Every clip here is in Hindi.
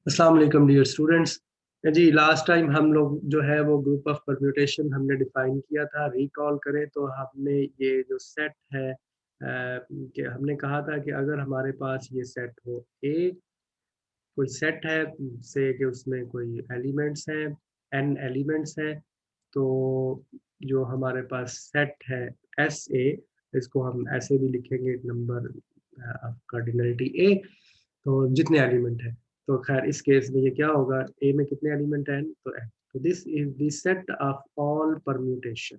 अस्सलाम वालेकुम डियर स्टूडेंट्स। जी लास्ट टाइम हम लोग जो है वो ग्रुप ऑफ परम्यूटेशन हमने डिफाइन किया था। रिकॉल करें तो हमने ये जो सेट है कि हमने कहा था कि अगर हमारे पास ये सेट हो ए, कोई सेट है से कि उसमें कोई एलिमेंट्स हैं, एन एलिमेंट्स हैं, तो जो हमारे पास सेट है एस ए, इसको हम ऐसे भी लिखेंगे नंबर कार्डिनलिटी ए, तो जितने एलिमेंट है। तो खैर इस केस में ये क्या होगा, ए में कितने एलिमेंट हैं, तो एन। तो this is the set of all permutation.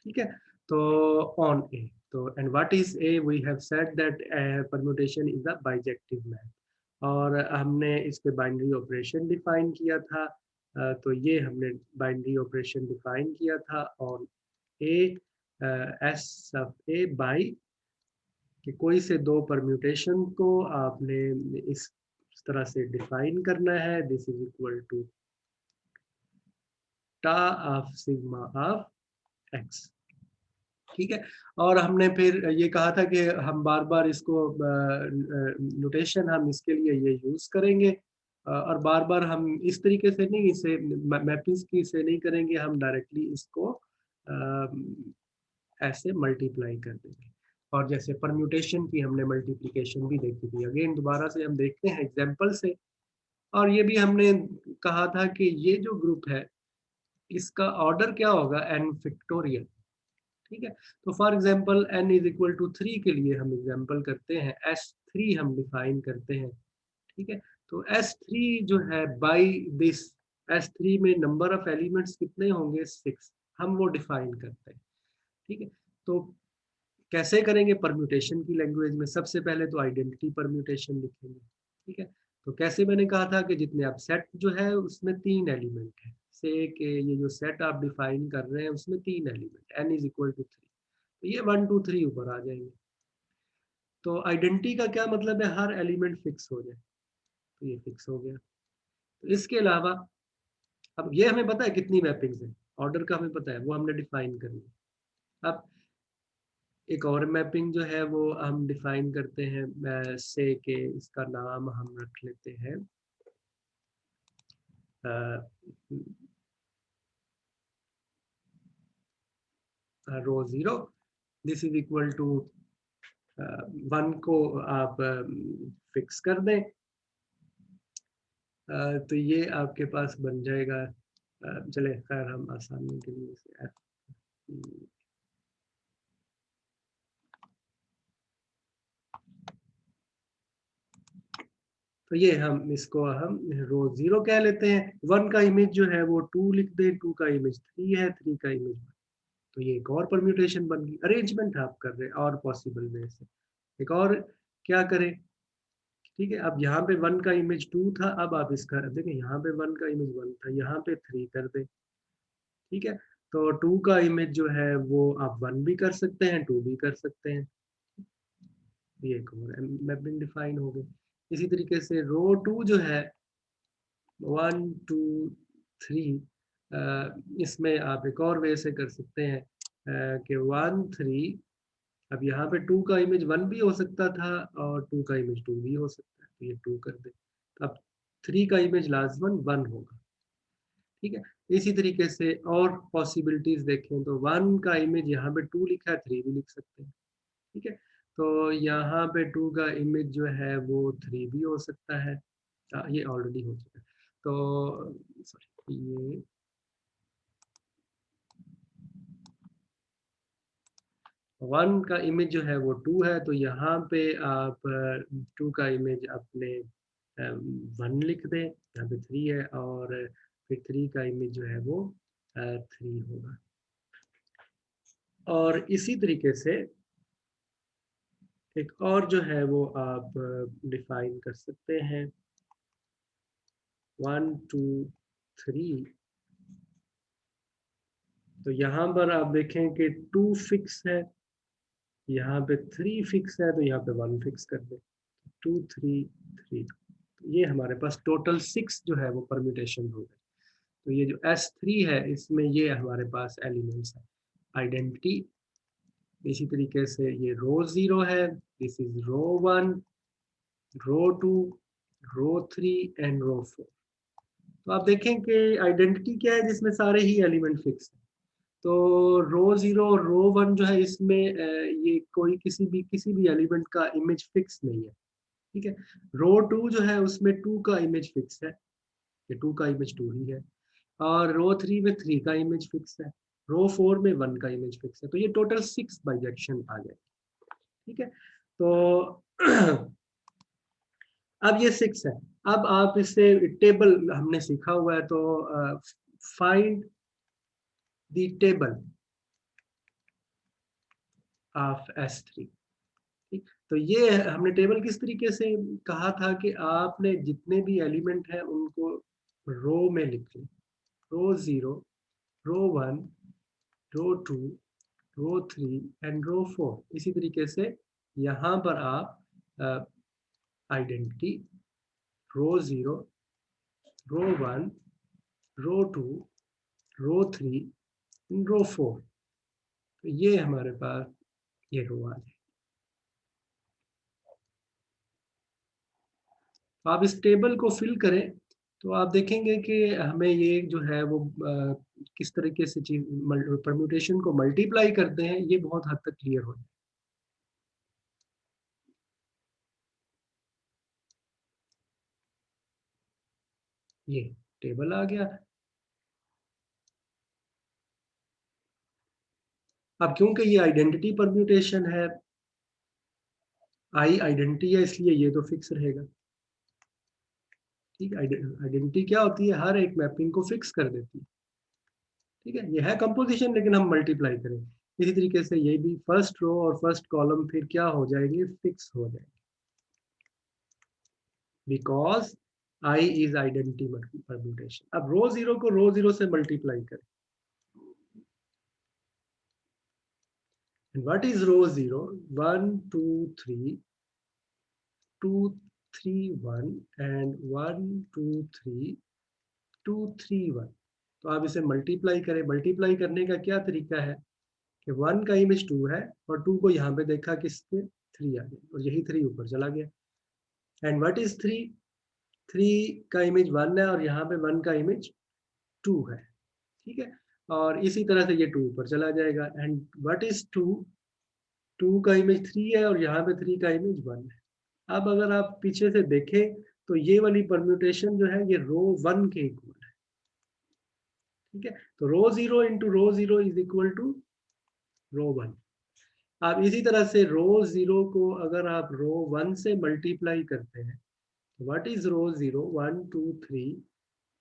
ठीक है, तो ऑन ए, तो and what is A, we have said that permutation is a bijective map, और हमने इस पे बाइनरी ऑपरेशन डिफाइन किया था। तो ये हमने बाइनरी ऑपरेशन डिफाइन किया था on A S of A by कि कोई से दो परम्यूटेशन को आपने इस तरह से डिफाइन करना है। दिस इज इक्वल टू टा ऑफ सिग्मा ऑफ एक्स। ठीक है, और हमने फिर ये कहा था कि हम बार बार इसको नोटेशन हम इसके लिए ये यूज करेंगे, और बार बार हम इस तरीके से नहीं, इसे मैपिंग्स की से नहीं करेंगे, हम डायरेक्टली इसको ऐसे मल्टीप्लाई कर देंगे। और जैसे परम्यूटेशन की हमने मल्टीप्लिकेशन भी देखी थी, अगेन दोबारा से हम देखते हैं एग्जाम्पल से। और ये भी हमने कहा था कि ये जो ग्रुप है इसका ऑर्डर क्या होगा, एन फैक्टोरियल। ठीक है, तो for example n is equal to 3 के लिए हम एग्जाम्पल करते हैं, S3 हम डिफाइन करते हैं। ठीक है, तो S3 जो है बाई दिस, S3 में नंबर ऑफ एलिमेंट्स कितने होंगे, 6, हम वो डिफाइन करते हैं। ठीक है, तो कैसे करेंगे परम्यूटेशन की लैंग्वेज में, सबसे पहले तो आइडेंटिटी परम्यूटेशन लिखेंगे। ठीक है, तो कैसे, मैंने कहा था कि जितने आप सेट जो है उसमें 3 एलिमेंट है, से कि ये जो सेट आप डिफाइन कर रहे हैं उसमें 3 element, n is equal to 3, तो ये 1 2 3 ऊपर आ जाएंगे। तो आइडेंटिटी का क्या मतलब है, हर एलिमेंट फिक्स हो जाए, तो ये फिक्स हो गया। तो इसके अलावा अब ये हमें पता है कितनी मैपिंग्स है, ऑर्डर का हमें पता है, वो हमने डिफाइन करनी है। अब एक और मैपिंग जो है वो हम डिफाइन करते हैं से के, इसका नाम हम रख लेते हैं row zero. This is equal to 1 को आप फिक्स कर दें, तो ये आपके पास बन जाएगा, चले खैर हम आसानी के लिए इसे तो ये हम इसको हम रो जीरो कह लेते हैं। 1 का इमेज जो है वो 2 लिख दें, 2 का इमेज 3 है, 3 का इमेज 1। तो ये एक और परम्यूटेशन बन गई, अरेंजमेंट आप कर रहे हैं और पॉसिबल वे से। एक और क्या करें, ठीक है, अब यहाँ पे 1 का इमेज 2 था, अब आप इसका देखें, यहाँ पे 1 का इमेज 1 था, यहाँ पे 3 कर दे। ठीक है, तो 2 का इमेज जो है वो आप 1 भी कर सकते हैं, 2 भी कर सकते हैं। ये एक और मैपिंग डिफाइन हो गई। इसी तरीके से रो 2 जो है 1 2 3, इसमें आप एक और वे से कर सकते हैं कि 1 3, अब यहाँ पे 2 का इमेज 1 भी हो सकता था और 2 का इमेज 2 भी हो सकता है, तो ये 2 कर दे। अब 3 का इमेज लाजमन 1 होगा। ठीक है, इसी तरीके से और पॉसिबिलिटीज देखें तो 1 का इमेज यहाँ पे 2 लिखा है, 3 भी लिख सकते हैं। ठीक है, तो यहाँ पे 2 का इमेज जो है वो 3 भी हो सकता है। ये ऑलरेडी हो चुका है, तो सॉरी, ये 1 का इमेज जो है वो 2 है, तो यहाँ पे आप 2 का इमेज अपने 1 लिख दें, यहाँ पे 3 है, और फिर 3 का इमेज जो है वो 3 होगा। और इसी तरीके से एक और जो है वो आप डिफाइन कर सकते हैं 1 2 3। तो यहाँ पर आप देखें कि 2 फिक्स है, यहाँ पे 3 फिक्स है, तो यहाँ पे 1 फिक्स कर दे, 2 3 3। तो ये हमारे पास टोटल 6 जो है वो परम्यूटेशन हो गए। तो ये जो S3 है इसमें ये हमारे पास एलिमेंट्स है, आइडेंटिटी, इसी तरीके से ये रो 0 है, this is row 1, row 2, row 3 and row 4। तो आप देखें कि आइडेंटिटी क्या है, जिसमें सारे ही एलिमेंट फिक्स हैं। तो रो 0 और रो 1 जो है, इसमें ये कोई किसी भी एलिमेंट का इमेज फिक्स नहीं है, ठीक है। रो 2 जो है उसमें 2 का इमेज फिक्स है, ये 2 का इमेज 2 ही है। और रो 3 में 3 का इमेज फिक्स है, रो 4 में 1 का इमेज फिक्स है। तो ये टोटल 6 बाइजेक्शन आ गए, ठीक है। तो अब ये 6 है। अब आप इससे टेबल हमने सीखा हुआ है, तो find the table of S3, ठीक। तो ये हमने टेबल किस तरीके से कहा था कि आपने जितने भी एलिमेंट हैं उनको रो में लिख लें, रो 0, रो 1, रो 2, रो 3 एंड रो 4। इसी तरीके से यहाँ पर आप आइडेंटिटी रो 0, रो 1, रो 2, रो 3, रो 4, तो ये हमारे पास ये रो आ जाए। तो आप इस टेबल को फिल करें तो आप देखेंगे कि हमें ये जो है वो किस तरीके से चीज परम्यूटेशन को मल्टीप्लाई करते हैं, ये बहुत हद तक क्लियर हो जाए। ये टेबल आ गया। अब क्योंकि ये आइडेंटिटी परम्यूटेशन है, आई आइडेंटिटी है, इसलिए ये तो फिक्स रहेगा, ठीक है। आइडेंटिटी क्या होती है, हर एक मैपिंग को फिक्स कर देती है, ठीक है। ये है कंपोजिशन, लेकिन हम मल्टीप्लाई करें। इसी तरीके से ये भी फर्स्ट रो और फर्स्ट कॉलम फिर क्या हो जाएंगे, फिक्स हो जाएंगे, because I is identity permutation. अब रो 0 को रो 0 से मल्टीप्लाई करें। What is row 0? 1 2 3, 2 3 1 एंड 1 2 3, 2 3 1। तो आप इसे मल्टीप्लाई करें। मल्टीप्लाई करने का क्या तरीका है कि 1 का इमेज 2 है और 2 को यहाँ पे देखा किसके, 3 आ गया, और यही 3 ऊपर चला गया। And what is 3? 3 का इमेज 1 है और यहाँ पे 1 का इमेज 2 है, ठीक है। और इसी तरह से ये 2 ऊपर चला जाएगा। And what is 2? 2 का इमेज 3 है और यहाँ पे 3 का इमेज 1 है। अब अगर आप पीछे से देखें तो ये वाली परम्यूटेशन जो है ये रो 1 के इक्वल है, ठीक है। तो row 0 into row 0 is equal to row 1। आप इसी तरह से रो 0 को अगर आप रो 1 से मल्टीप्लाई करते हैं, व्हाट इज रो 0? 1 2 3,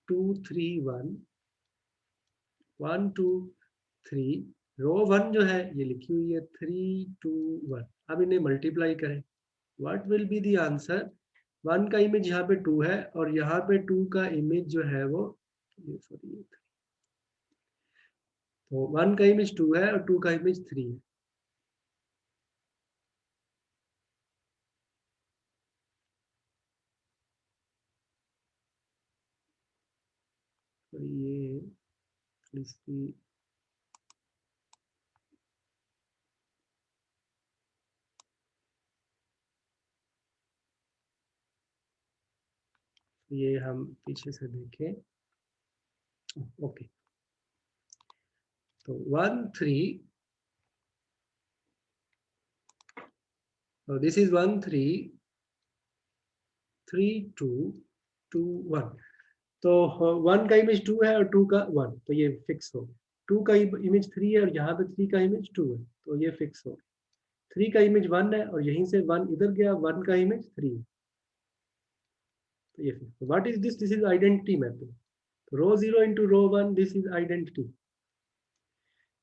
2 3 1, 1 2 3। रो 1 जो है ये लिखी हुई है 3 2 1। अब इन्हें मल्टीप्लाई करें, what will be the answer? 1 का इमेज यहाँ पे 2 है और यहाँ पे 2 का इमेज जो है वो, सॉरी, तो 1 का इमेज 2 है और 2 का इमेज 3 है। तो ये इसकी ये हम पीछे से देखें, ओके। तो 1 3, दिस इज 1 3 3 2 2 1। तो 1 का इमेज 2 है और 2 का 1, तो ये फिक्स हो गया। 2 का इमेज 3 है और यहाँ पे 3 का इमेज 2 है, तो ये फिक्स हो गया। 3 का इमेज 1 है और यहीं से 1 इधर गया, 1 का इमेज 3 है, तो ये fix. What is this? This is identity mapping. Row 0 into row 1, this is identity.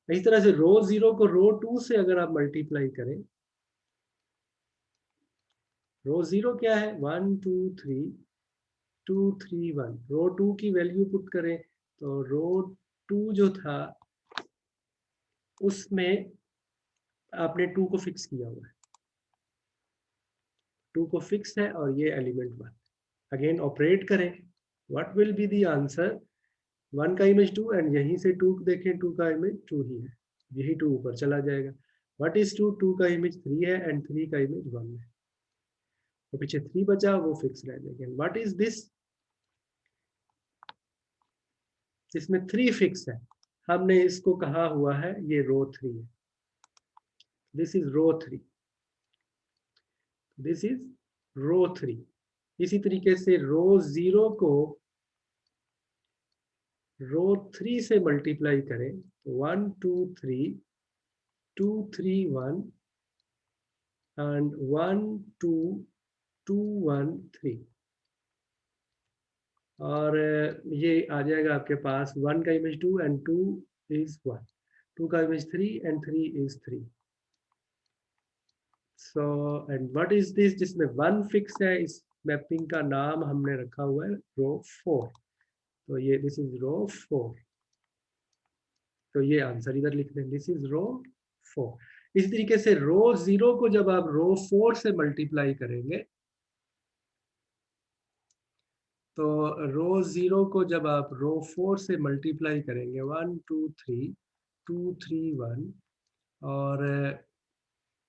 इस तरह से रो 0 को रो 2 से अगर आप मल्टीप्लाई करें, रो 0 क्या है, 1 2 3, 2 3 1। रो 2 की वैल्यू पुट करें तो रो 2 जो था उसमें आपने 2 को फिक्स किया हुआ है, 2 को फिक्स है और ये एलिमेंट 1। अगेन ऑपरेट करें, what will be the answer? 1 का इमेज 2 एंड यहीं से 2 देखें, 2 का इमेज 2 ही है, यही 2 ऊपर चला जाएगा। व्हाट इज 2, 2 का इमेज 3 है एंड 3 का इमेज 1 है, तो पीछे 3 बचा वो फिक्स रह जाएगा। व्हाट इज दिस, इसमें 3 फिक्स है, हमने इसको कहा हुआ है ये रो 3 है, this is row 3, this is row 3। इसी तरीके से रो 0 को रो 3 से मल्टीप्लाई करें तो 1 2 3 2 3 1 एंड 1 2 2 1 3, और ये आ जाएगा आपके पास 1 का इमेज 2 एंड 2 इज 1, 2 का image 3 and 3 is 3। So and what is this, जिसमें 1 फिक्स है, इस मैपिंग का नाम हमने रखा हुआ है रो 4, तो ये दिस इज रो 4, तो ये आंसर इधर लिख दें, दिस इज रो 4। इसी तरीके से रो 0 को जब आप रो 4 से मल्टीप्लाई करेंगे, तो रो 0 को जब आप रो 4 से मल्टीप्लाई करेंगे 1 2 3 2 3 1, और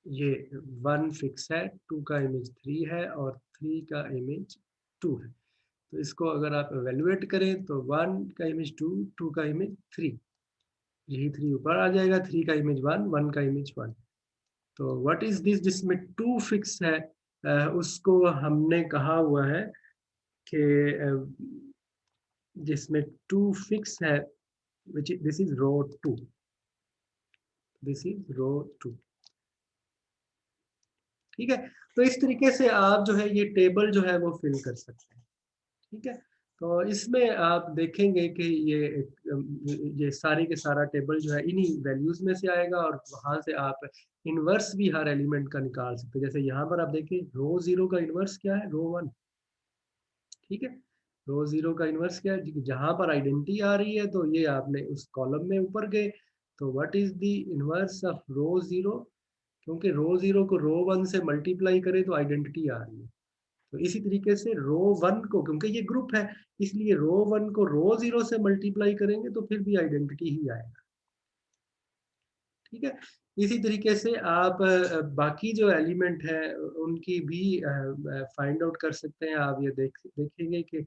ये 1 फिक्स है, 2 का इमेज 3 है और 3 का इमेज 2 है, तो इसको अगर आप एवेल्युएट करें तो 1 का इमेज 2, 2 का इमेज 3, यही 3 ऊपर आ जाएगा, 3 का इमेज 1, 1 का इमेज 1। तो व्हाट इज दिस, जिसमें 2 फिक्स है, उसको हमने कहा हुआ है कि जिसमें 2 फिक्स है, which this is row 2, this is row 2, ठीक है। तो इस तरीके से आप जो है ये टेबल जो है वो फिल कर सकते हैं, ठीक है। तो इसमें आप देखेंगे कि ये सारे के सारा टेबल जो है इन्हीं वैल्यूज में से आएगा, और वहां से आप इनवर्स भी हर एलिमेंट का निकाल सकते हैं। जैसे यहाँ पर आप देखिए रो 0 का इनवर्स क्या है, रो 1, ठीक है। रो 0 का इनवर्स क्या है, जहां पर आइडेंटिटी आ रही है तो ये आपने उस कॉलम में ऊपर गए, तो what is the inverse of row 0, क्योंकि रो 0 को रो 1 से मल्टीप्लाई करें तो आइडेंटिटी आ रही है, तो इसी तरीके से रो 1 को, क्योंकि ये ग्रुप है इसलिए रो 1 को रो 0 से मल्टीप्लाई करेंगे तो फिर भी आइडेंटिटी ही आएगा, ठीक है। इसी तरीके से आप बाकी जो एलिमेंट है उनकी भी फाइंड आउट कर सकते हैं। आप ये देखेंगे कि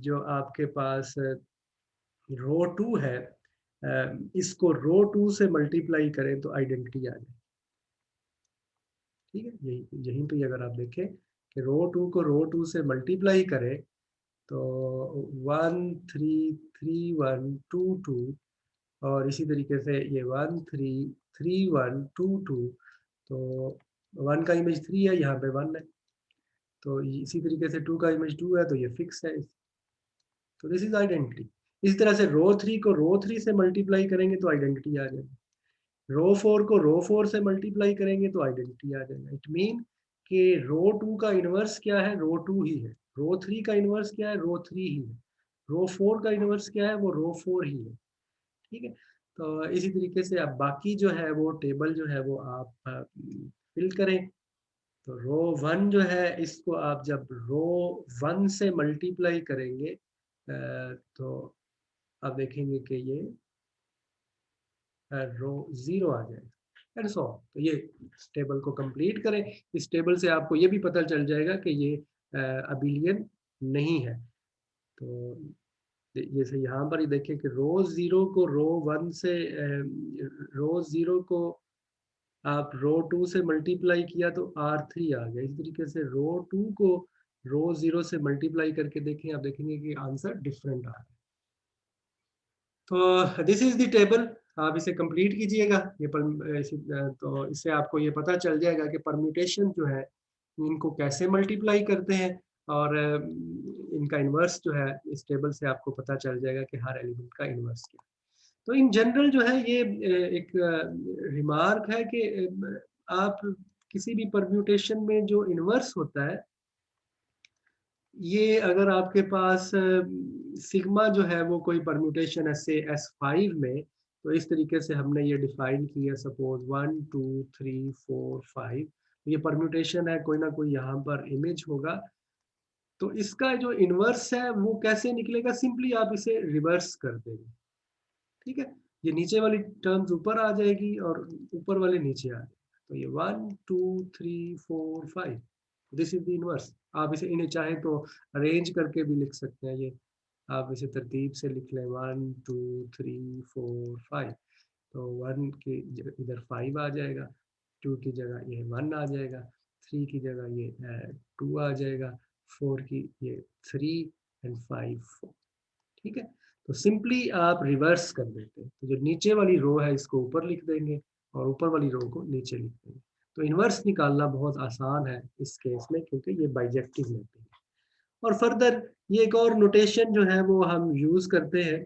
जो आपके पास रो 2 है, इसको रो 2 से मल्टीप्लाई करें तो आइडेंटिटी आ जाए, ठीक है। यही यहीं पे अगर आप देखें कि रो 2 को रो 2 से मल्टीप्लाई करें तो 1 3 3 1 2 2, और इसी तरीके से ये 1 3 3 1 2 2, तो 1 का इमेज 3 है, यहाँ पे 1 है, तो इसी तरीके से 2 का इमेज 2 है, तो ये फिक्स है, तो दिस इज आइडेंटिटी। इस तरह से रो 3 को रो 3 से मल्टीप्लाई करेंगे तो आइडेंटिटी आ जाएगी, रो 4 को रो 4 से मल्टीप्लाई करेंगे तो आइडेंटिटी आ जाएगा। इट मीन कि रो 2 का इनवर्स क्या है, रो 2 ही है, रो 3 का इनवर्स क्या है, रो 3 ही है, रो 4 का इनवर्स क्या है, वो रो 4 ही है, ठीक है। तो इसी तरीके से अब बाकी जो है वो टेबल जो है वो आप फिल करें। तो रो 1 जो है इसको आप जब रो 1 से मल्टीप्लाई करेंगे तो आप देखेंगे कि ये रो 0 आ जाएगा एंड सो ऑन। तो ये टेबल को कंप्लीट करें, इस टेबल से आपको ये भी पता चल जाएगा कि ये अबिलियन नहीं है। तो जैसे यहाँ पर ही देखें कि रो 0 को रो 1 से रो 0 को आप रो 2 से मल्टीप्लाई किया तो R3 आ गया, इस तरीके से रो 2 को रो 0 से मल्टीप्लाई करके देखें, आप देखेंगे कि आंसर डिफरेंट आ रहा है। तो दिस इज द टेबल, आप इसे कंप्लीट कीजिएगा, ये तो इससे आपको ये पता चल जाएगा कि परम्यूटेशन जो है इनको कैसे मल्टीप्लाई करते हैं, और इनका इन्वर्स जो है इस टेबल से आपको पता चल जाएगा कि हर एलिमेंट का इन्वर्स क्या है। तो इन जनरल जो है ये एक रिमार्क है कि आप किसी भी परम्यूटेशन में जो इन्वर्स होता है, ये अगर आपके पास सिग्मा जो है वो कोई परम्यूटेशन है से S5 में, तो इस तरीके से हमने ये डिफाइन किया, सपोज 1 2 3 4 5, ये परम्यूटेशन है, कोई ना कोई यहाँ पर इमेज होगा, तो इसका जो इन्वर्स है वो कैसे निकलेगा, सिंपली आप इसे रिवर्स कर देंगे, ठीक है। ये नीचे वाली टर्म्स ऊपर आ जाएगी और ऊपर वाले नीचे आ जाएगी। तो ये 1 2 3 4 5, दिस इज द इनवर्स। आप इसे इन्हें चाहे तो अरेंज करके भी लिख सकते हैं, ये आप इसे तरतीब से लिख लें 1 2 3 4 5। तो 1 की इधर 5 आ जाएगा, 2 की जगह ये 1 आ जाएगा, 3 की जगह ये 2 आ जाएगा, 4 की ये 3 एंड 5 4। ठीक है, तो सिंपली आप रिवर्स कर देते हैं, तो जो नीचे वाली रो है इसको ऊपर लिख देंगे और ऊपर वाली रो को नीचे लिख देंगे। तो इन्वर्स निकालना बहुत आसान है इस केस में, क्योंकि ये बाइजेक्टिव मैपिंग है। और फर्दर ये एक और नोटेशन जो है वो हम यूज करते हैं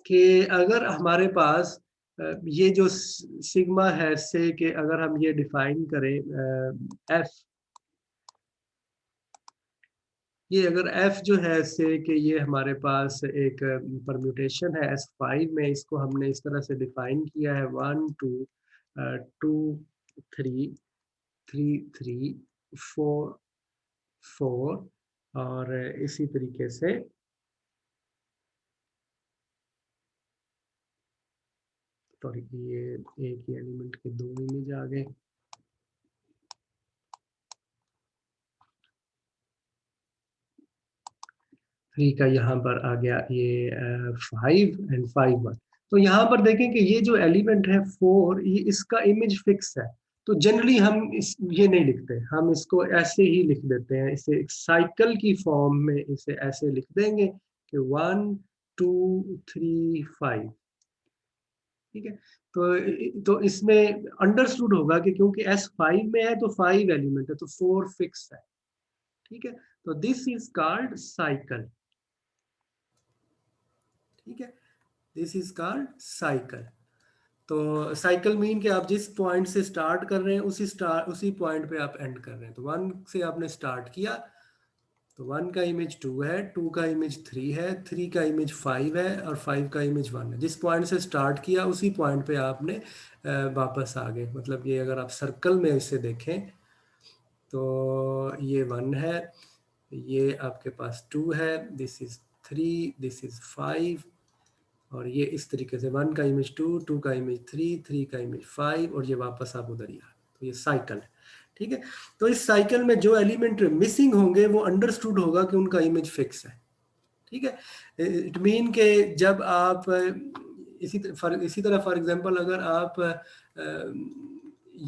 कि अगर हमारे पास ये जो सिग्मा है से कि अगर हम ये डिफाइन करें एफ, ये अगर f जो है से कि ये हमारे पास एक परम्यूटेशन है S5 में, इसको हमने इस तरह से डिफाइन किया है 1 2 2 3 3 3 4 4 और इसी तरीके से सॉरी ये एक ही एलिमेंट के दो इमेज आ गए। थ्री का यहाँ पर आ गया ये 5 एंड 5 1। तो यहाँ पर देखें कि ये जो एलिमेंट है 4, ये इसका इमेज फिक्स है। तो जनरली हम ये नहीं लिखते, हम इसको ऐसे ही लिख देते हैं, इसे एक साइकिल की फॉर्म में इसे ऐसे लिख देंगे कि 1 2 3 5। ठीक है, तो इसमें अंडरस्टूड होगा कि क्योंकि S5 में है तो 5 एलिमेंट है तो 4 फिक्स है। ठीक है, तो दिस इज कॉल्ड साइकिल। ठीक है, दिस इज कॉल्ड साइकिल। तो साइकिल मीन कि आप जिस पॉइंट से स्टार्ट कर रहे हैं उसी पॉइंट पे आप एंड कर रहे हैं। तो 1 से आपने स्टार्ट किया, तो 1 का इमेज 2 है, 2 का इमेज 3 है, 3 का इमेज 5 है और 5 का इमेज 1 है। जिस पॉइंट से स्टार्ट किया उसी पॉइंट पे आपने वापस आ गए। मतलब ये अगर आप सर्कल में इसे देखें तो ये 1 है, ये आपके पास 2 है, दिस इज 3, दिस इज 5 और ये इस तरीके से 1 का इमेज 2, 2 का इमेज 3, 3 का इमेज 5 और ये वापस आप उधर ही आ। तो ये साइकिल है। ठीक है, तो इस साइकिल में जो एलिमेंट मिसिंग होंगे वो अंडरस्टूड होगा कि उनका इमेज फिक्स है। ठीक है, इट मीन के जब आप इसी तरह फॉर एग्जांपल अगर आप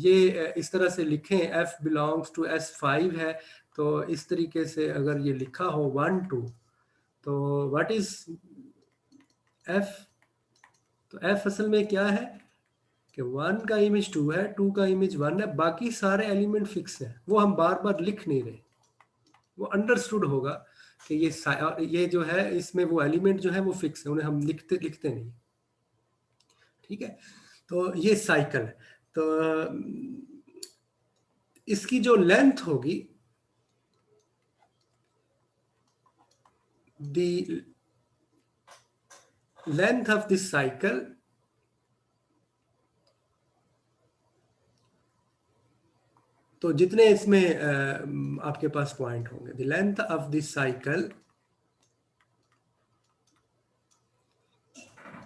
ये इस तरह से लिखें f बिलोंग्स टू S5 है, तो इस तरीके से अगर ये लिखा हो 1 2, तो व्हाट इज f, तो f असल में क्या है कि 1 का इमेज 2 है, 2 का इमेज 1 है, बाकी सारे एलिमेंट फिक्स है, वो हम बार बार लिख नहीं रहे। वो अंडरस्टूड होगा कि ये जो है इसमें वो एलिमेंट जो है वो फिक्स है, उन्हें हम लिखते लिखते नहीं। ठीक है, तो ये साइकिल है। तो इसकी जो लेंथ होगी, the length of this cycle, तो जितने इसमें आपके पास पॉइंट होंगे, the length of this cycle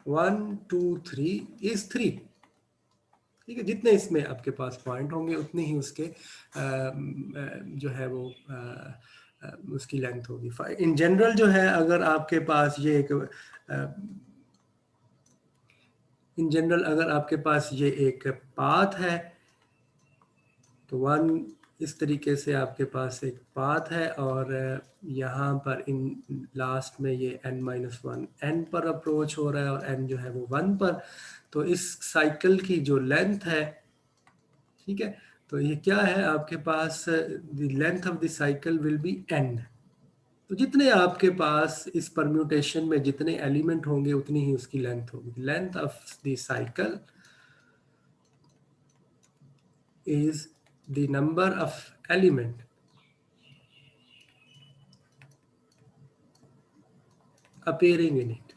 1 2 3 is 3। ठीक है, जितने इसमें आपके पास पॉइंट होंगे उतने ही उसके जो है वो उसकी लेंथ होगी। इन जनरल जो है अगर आपके पास ये एक इन जनरल अगर आपके पास ये एक पाथ है, तो 1 इस तरीके से आपके पास एक पाथ है और यहाँ पर इन लास्ट में ये n-1 n पर अप्रोच हो रहा है और n जो है वो 1 पर। तो इस साइकिल की जो लेंथ है, ठीक है, तो ये क्या है आपके पास, the length of the cycle will be n। तो जितने आपके पास इस परम्यूटेशन में जितने एलिमेंट होंगे उतनी ही उसकी लेंथ होगी। Length of the cycle is the number of element appearing in it।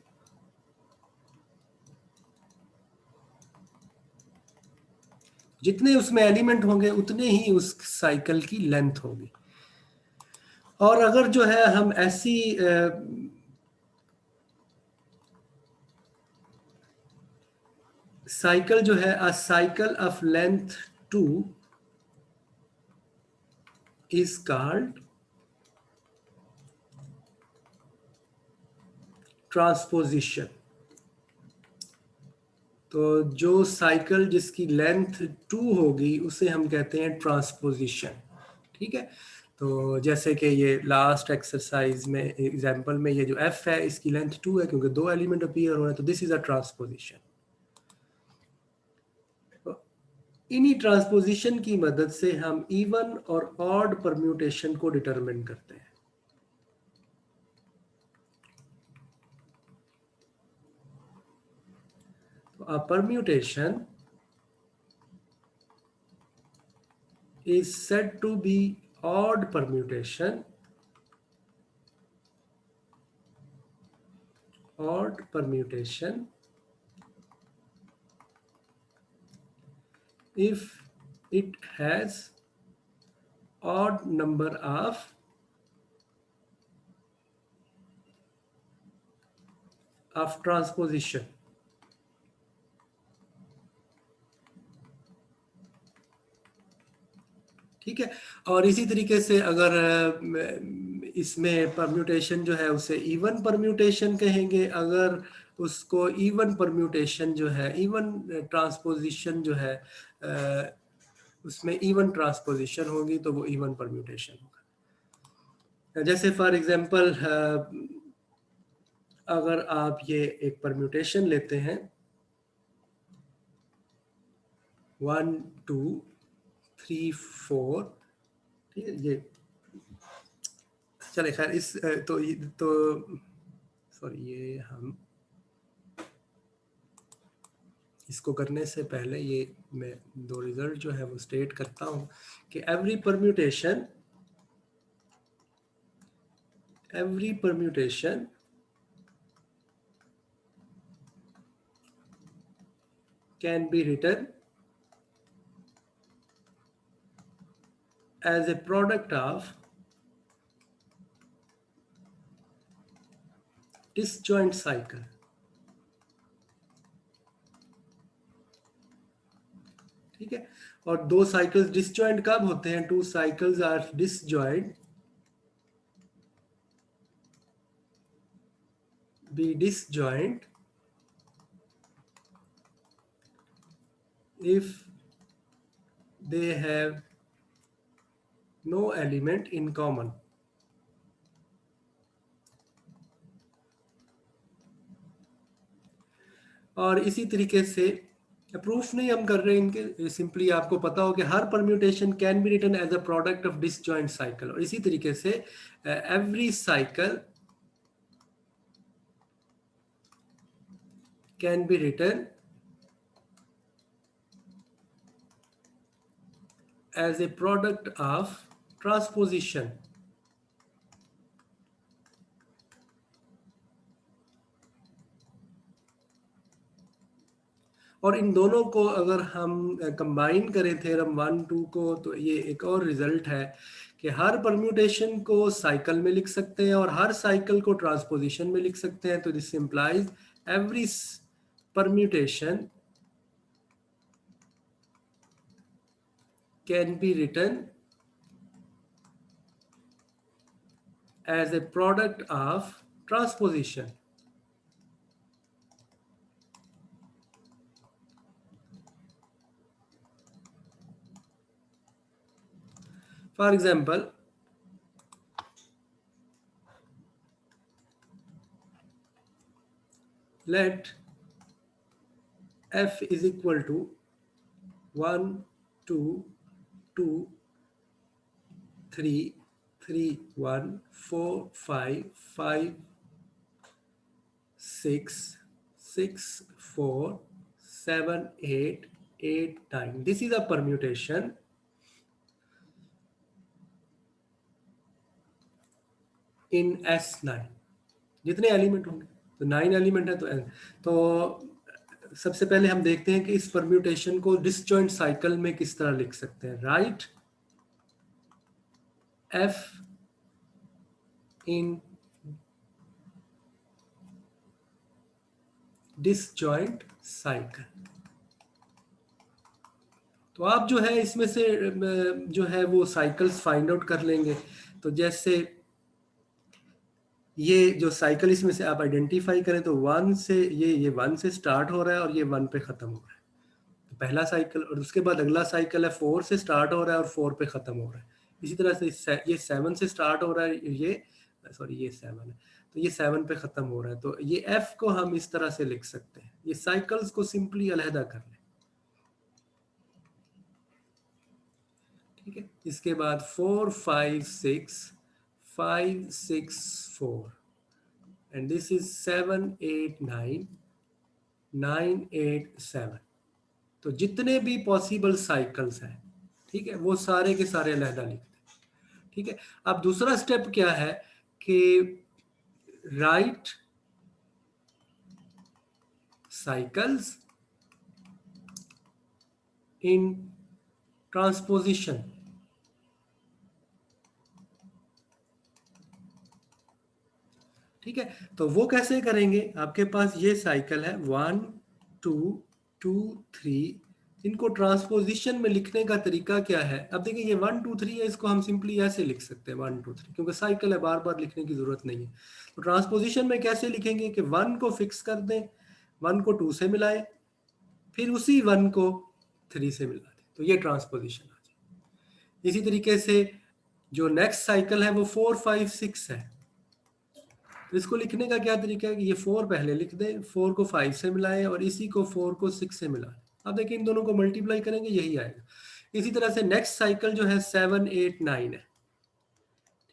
जितने उसमें एलिमेंट होंगे उतने ही उस साइकिल की लेंथ होगी। और अगर जो है हम ऐसी साइकिल जो है, अ cycle of length 2 is called transposition. तो जो साइकिल जिसकी लेंथ 2 होगी उसे हम कहते हैं ट्रांसपोजिशन। ठीक है, तो जैसे कि ये लास्ट एक्सरसाइज में एग्जांपल में ये जो एफ है इसकी लेंथ 2 है क्योंकि 2 एलिमेंट अपीयर हो रहे हैं, तो दिस इज अ ट्रांसपोजिशन। इन्हीं ट्रांसपोजिशन की मदद से हम इवन और ऑड परम्यूटेशन को डिटरमिन करते हैं। तो अ permutation is said to be odd permutation if it has odd number of transposition। ठीक है, और इसी तरीके से अगर इसमें परम्यूटेशन जो है उसे इवन परम्यूटेशन कहेंगे, अगर उसको इवन परम्यूटेशन जो है, इवन ट्रांसपोजिशन जो है उसमें इवन ट्रांसपोजिशन होगी तो वो इवन परम्यूटेशन होगा। जैसे फॉर एग्जांपल अगर आप ये एक परम्यूटेशन लेते हैं 1 2 3 4, ठीक है, ये चले खैर इस तो सॉरी, ये हम इसको करने से पहले ये मैं दो रिजल्ट जो है वो स्टेट करता हूं कि every permutation can be written as a product of disjoint cycle। ठीक है, और दो साइकिल्स डिसजॉइंट कब होते हैं? Two cycles are disjoint be disjoint if they have no element in common। और इसी तरीके से प्रूफ नहीं हम कर रहे इनके, सिंपली आपको पता हो कि हर permutation can be written as a product of disjoint cycle. और इसी तरीके से every cycle can be written as a product of transposition। और इन दोनों को अगर हम कंबाइन करें थ्योरम 1 2 को, तो ये एक और रिजल्ट है कि हर परम्यूटेशन को साइकिल में लिख सकते हैं और हर साइकिल को ट्रांसपोजिशन में लिख सकते हैं। तो this implies every permutation can be written as a product of transposition। For example, let f is equal to 1 2 2 3 3 1 4 5 5 6 6 4 7 8 8 9। This is a permutation in S9। जितने एलिमेंट होंगे, तो 9 एलिमेंट है तो सबसे पहले हम देखते हैं कि इस परम्यूटेशन को डिसजॉइंट साइकिल में किस तरह लिख सकते हैं। Right F in disjoint cycle। तो आप जो है इसमें से जो है वो साइकिल्स फाइंड आउट कर लेंगे। तो जैसे ये जो साइकिल इसमें से आप आइडेंटिफाई करें तो वन से ये वन से स्टार्ट हो रहा है और ये वन पे खत्म हो रहा है, तो पहला साइकिल। और उसके बाद अगला साइकिल है फोर से स्टार्ट हो रहा है और फोर पे खत्म हो रहा है। इसी तरह से ये सेवन से स्टार्ट हो रहा है, ये सॉरी ये सेवन है, तो ये सेवन पे खत्म हो रहा है। तो ये एफ को हम इस तरह से लिख सकते हैं। ये साइकिल्स को सिंपली अलहदा कर लें, ठीक है। इसके बाद 4 5 6 5 6 4 एंड दिस इज 7 8 9 9 8 7। तो जितने भी पॉसिबल साइकिल्स हैं, ठीक है, वो सारे के सारे अलहदा लिखते हैं, ठीक है। अब दूसरा स्टेप क्या है कि राइट साइकिल्स इन ट्रांसपोजिशन। ठीक है, तो वो कैसे करेंगे? आपके पास ये साइकिल है 1 2 2 3, इनको ट्रांसपोजिशन में लिखने का तरीका क्या है? अब देखिए ये 1 2 3 है, इसको हम सिंपली ऐसे लिख सकते हैं 1 2 3, क्योंकि साइकिल है, बार बार लिखने की जरूरत नहीं है। तो ट्रांसपोजिशन में कैसे लिखेंगे कि 1 को फिक्स कर दें, 1 को 2 से मिलाएं, फिर उसी 1 को 3 से मिला दें, तो ये ट्रांसपोजिशन आ जाए। इसी तरीके से जो नेक्स्ट साइकिल है वो 4 5 6 है। तो इसको लिखने का क्या तरीका है कि ये 4 पहले लिख दें, 4 को 5 से मिलाएं और इसी को 4 को 6 से मिलाएं। अब देखिए इन दोनों को मल्टीप्लाई करेंगे, यही आएगा। इसी तरह से नेक्स्ट साइकिल जो है 7 8 9 है,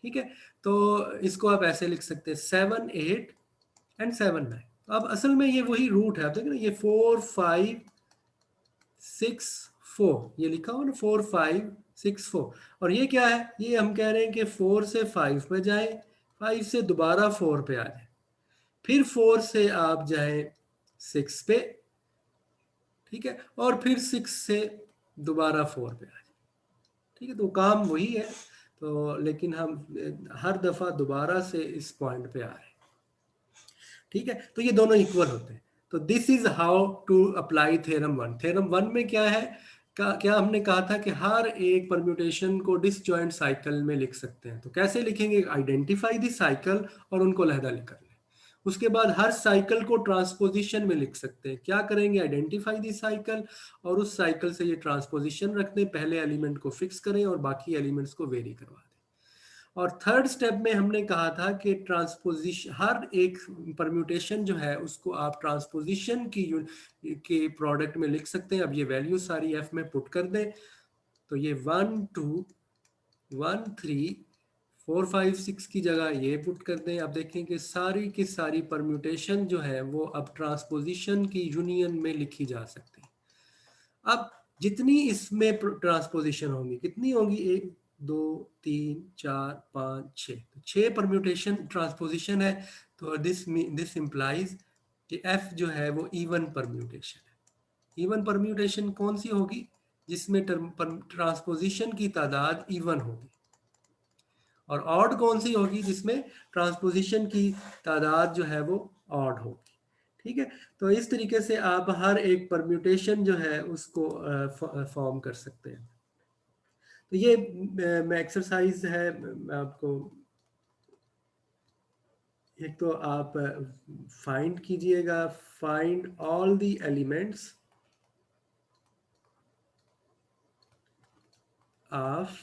ठीक है। तो इसको आप ऐसे लिख सकते हैं 7 8 एंड 7 9। तो अब असल में ये वही रूट है, आप देखिए ना, ये 4 5 6 4 ये लिखा हो ना, 4 5 6 4। और ये क्या है? ये हम कह रहे हैं कि 4 से 5 पे जाए, 5 से दोबारा 4 पे आ जाए, फिर 4 से आप जाएं 6 पे, ठीक है, और फिर 6 से दोबारा 4 पे आ जाए, ठीक है। तो काम वही है, तो लेकिन हम हर दफा दोबारा से इस पॉइंट पे आ रहे हैं, ठीक है। तो ये दोनों इक्वल होते हैं। तो this is how to apply theorem one. Theorem one में क्या है, क्या हमने कहा था कि हर एक परम्यूटेशन को डिसजॉइंट साइकिल में लिख सकते हैं। तो कैसे लिखेंगे? आइडेंटिफाई द साइकिल और उनको अलहदा लिख कर लें। उसके बाद हर साइकिल को ट्रांसपोजिशन में लिख सकते हैं। क्या करेंगे? आइडेंटिफाई दी साइकिल और उस साइकिल से ये ट्रांसपोजिशन रख दें, पहले एलिमेंट को फिक्स करें और बाकी एलिमेंट्स को वेरी करवा दें। और थर्ड स्टेप में हमने कहा था कि ट्रांसपोजिशन, हर एक परम्यूटेशन जो है उसको आप ट्रांसपोजिशन की के प्रोडक्ट में लिख सकते हैं। अब ये वैल्यू सारी एफ में पुट कर दें, तो ये 1 2 1 3 4 5 6 की जगह ये पुट कर दें। अब देखें कि सारी की सारी परम्यूटेशन जो है वो अब ट्रांसपोजिशन की यूनियन में लिखी जा सकती है। अब जितनी इसमें ट्रांसपोजिशन होंगी, कितनी होंगी? 1 2 3 4 5 6, तो 6 परम्यूटेशन ट्रांसपोजिशन है। तो दिस इंप्लाइज कि एफ जो है वो इवन परम्यूटेशन है। इवन परम्यूटेशन कौन सी होगी? जिसमें ट्रांसपोजिशन की तादाद इवन होगी। और ऑड कौन सी होगी? जिसमें ट्रांसपोजिशन की तादाद जो है वो ऑड होगी, ठीक है। तो इस तरीके से आप हर एक परम्यूटेशन जो है उसको फॉर्म कर सकते हैं। तो ये एक्सरसाइज है। मैं आपको, एक तो आप फाइंड कीजिएगा, find all the elements of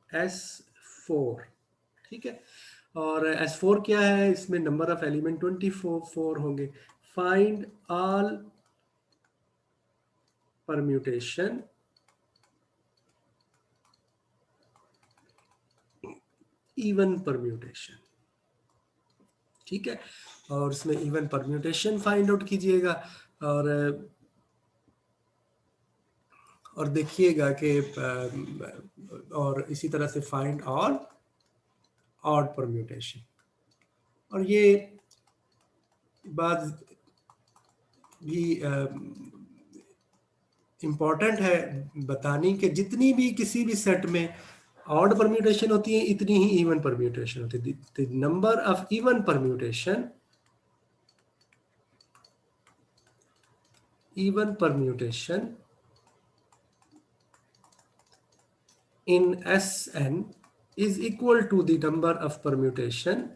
S4, ठीक है। और S4 क्या है? इसमें नंबर ऑफ एलिमेंट 24 होंगे। Find all permutation even permutation, ठीक है। और इसमें इवन परम्यूटेशन फाइंड आउट कीजिएगा और देखिएगा कि और इसी तरह से फाइंड ऑल ऑड परम्यूटेशन। और ये बात भी इम्पॉर्टेंट है बतानी कि जितनी भी किसी भी सेट में ऑड परम्यूटेशन होती है, इतनी ही इवन परम्यूटेशन होती है। The number of even permutation in Sn is equal to the number of permutation,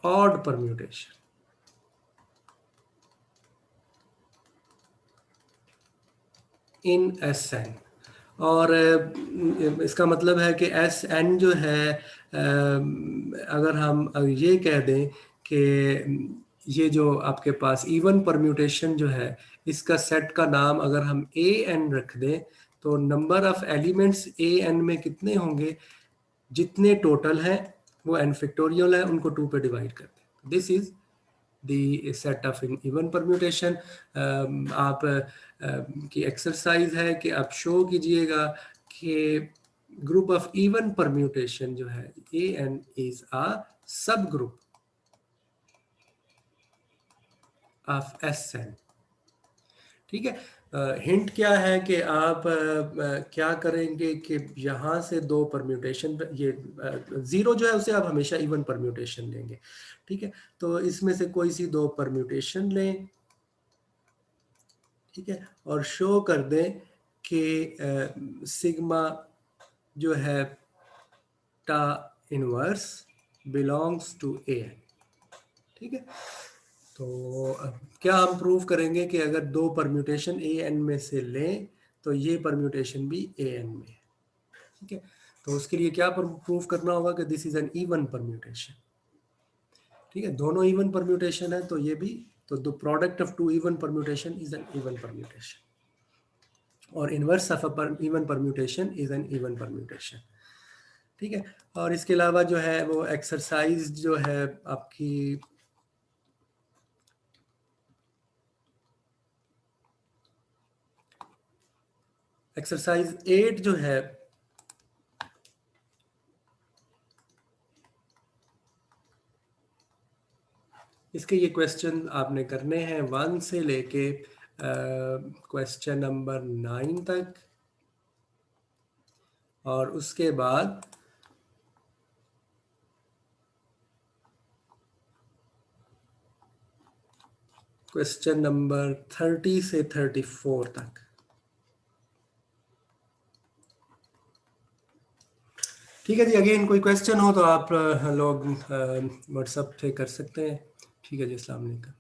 odd permutation. In S N. और इसका मतलब है कि एस एन जो है, अगर हम ये कह दें कि ये जो आपके पास इवन परम्यूटेशन जो है, इसका सेट का नाम अगर हम ए एन रख दें, तो number of elements A N में कितने होंगे, जितने टोटल हैं वो एन फैक्टोरियल है, उनको 2 पे डिवाइड कर दें। This is the set of even permutation. आप की एक्सरसाइज है कि आप शो कीजिएगा कि ग्रुप ऑफ इवन परम्यूटेशन जो है ए एन इज अ सब ग्रुप ऑफ एस एन। ठीक है। हिंट क्या है कि आप क्या करेंगे कि यहाँ से 2 परम्यूटेशन, ये 0 जो है उसे आप हमेशा इवन परम्यूटेशन लेंगे। ठीक है, तो इसमें से कोई सी 2 परम्यूटेशन लें, ठीक है, और शो कर दें कि सिग्मा जो है tau inverse belongs to A N. ठीक है, तो क्या हम प्रूव करेंगे कि अगर 2 परम्यूटेशन ए एन में से लें तो ये परम्यूटेशन भी ए एन में है। ठीक है, तो उसके लिए क्या प्रूव करना होगा कि this is an even permutation. ठीक है, दोनों इवन परम्यूटेशन है तो ये भी, तो the product of 2 even permutation is an even permutation, और inverse of a even permutation is an even permutation. ठीक है, और इसके अलावा जो है वो एक्सरसाइज जो है आपकी एक्सरसाइज 8 जो है, इसके ये क्वेश्चन आपने करने हैं 1 से लेके क्वेश्चन नंबर 9 तक, और उसके बाद क्वेश्चन नंबर 30 से 34 तक। ठीक है जी, अगेन कोई क्वेश्चन हो तो आप लोग व्हाट्सएप पे कर सकते हैं। ठीक है जी, अस्सलाम वालेकुम।